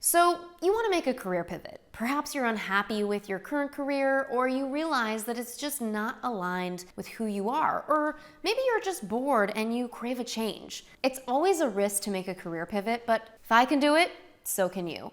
So you want to make a career pivot. Perhaps you're unhappy with your current career, or you realize that it's just not aligned with who you are, or maybe you're just bored and you crave a change. It's always a risk to make a career pivot, but if I can do it, so can you.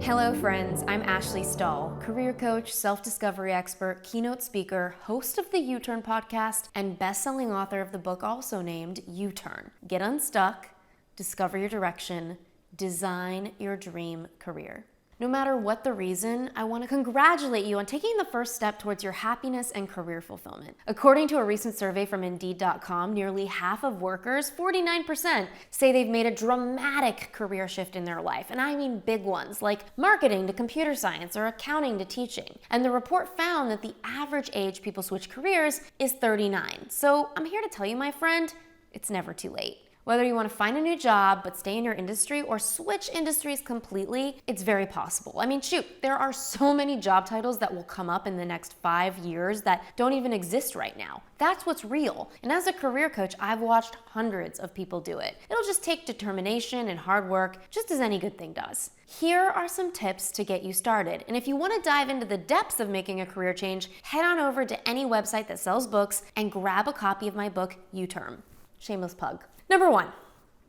Hello friends, I'm AshleyStahl, career coach, self-discovery expert, keynote speaker, host of the U-Turn podcast, and best-selling author of the book also named U-Turn. Get unstuck, discover your direction, design your dream career. No matter what the reason, I want to congratulate you on taking the first step towards your happiness and career fulfillment. According to a recent survey from Indeed.com, nearly half of workers, 49%, say they've made a dramatic career shift in their life. And I mean big ones, like marketing to computer science or accounting to teaching. And the report found that the average age people switch careers is 39. So I'm here to tell you, my friend, it's never too late. Whether you want to find a new job but stay in your industry or switch industries completely, it's very possible. I mean, shoot, there are so many job titles that will come up in the next 5 years that don't even exist right now. That's what's real. And as a career coach, I've watched hundreds of people do it. It'll just take determination and hard work, just as any good thing does. Here are some tips to get you started. And if you want to dive into the depths of making a career change, head on over to any website that sells books and grab a copy of my book, U-Turn. Shameless plug. Number 1,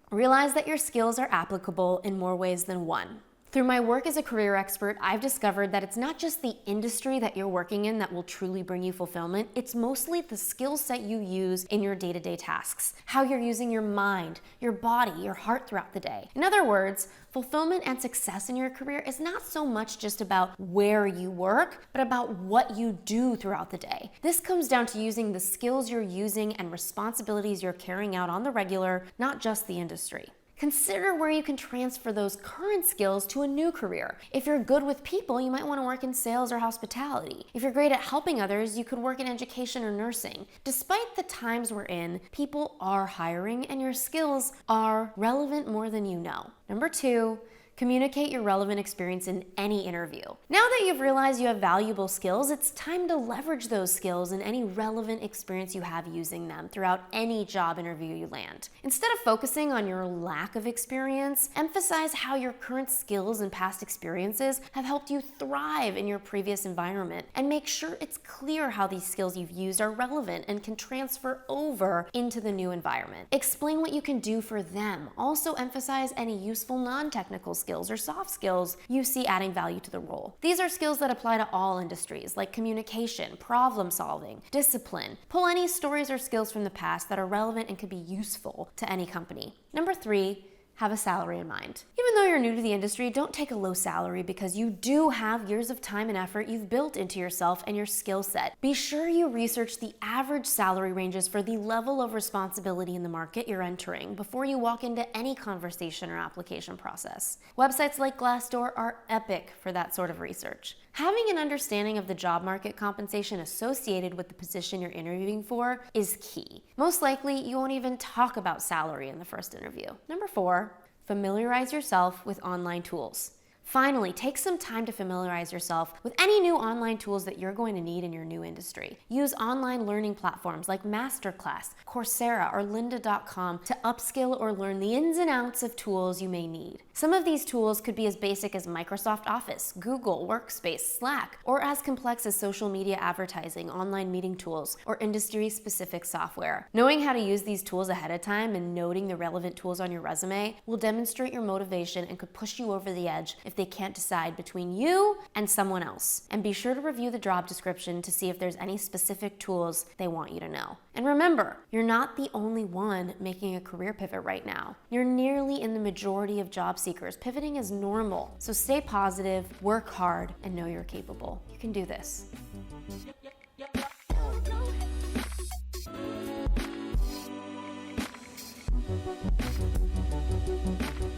realize that your skills are applicable in more ways than one. Through my work as a career expert, I've discovered that it's not just the industry that you're working in that will truly bring you fulfillment, it's mostly the skill set you use in your day-to-day tasks, how you're using your mind, your body, your heart throughout the day. In other words, fulfillment and success in your career is not so much just about where you work, but about what you do throughout the day. This comes down to using the skills you're using and responsibilities you're carrying out on the regular, not just the industry. Consider where you can transfer those current skills to a new career. If you're good with people, you might want to work in sales or hospitality. If you're great at helping others, you could work in education or nursing. Despite the times we're in, people are hiring and your skills are relevant more than you know. Number 2, communicate your relevant experience in any interview. Now that you've realized you have valuable skills, it's time to leverage those skills in any relevant experience you have using them throughout any job interview you land. Instead of focusing on your lack of experience, emphasize how your current skills and past experiences have helped you thrive in your previous environment, and make sure it's clear how these skills you've used are relevant and can transfer over into the new environment. Explain what you can do for them. Also emphasize any useful non-technical skills or soft skills you see adding value to the role. These are skills that apply to all industries, like communication, problem solving, discipline. Pull any stories or skills from the past that are relevant and could be useful to any company. Number 3, have a salary in mind. Even though you're new to the industry, don't take a low salary because you do have years of time and effort you've built into yourself and your skill set. Be sure you research the average salary ranges for the level of responsibility in the market you're entering before you walk into any conversation or application process. Websites like Glassdoor are epic for that sort of research. Having an understanding of the job market compensation associated with the position you're interviewing for is key. Most likely, you won't even talk about salary in the first interview. Number 4, familiarize yourself with online tools. Finally, take some time to familiarize yourself with any new online tools that you're going to need in your new industry. Use online learning platforms like Masterclass, Coursera, or lynda.com to upskill or learn the ins and outs of tools you may need. Some of these tools could be as basic as Microsoft Office, Google Workspace, Slack, or as complex as social media advertising, online meeting tools, or industry-specific software. Knowing how to use these tools ahead of time and noting the relevant tools on your resume will demonstrate your motivation and could push you over the edge if they can't decide between you and someone else. And be sure to review the job description to see if there's any specific tools they want you to know. And remember, you're not the only one making a career pivot right now. You're nearly in the majority of job seekers. Pivoting is normal. So stay positive, work hard, and know you're capable. You can do this.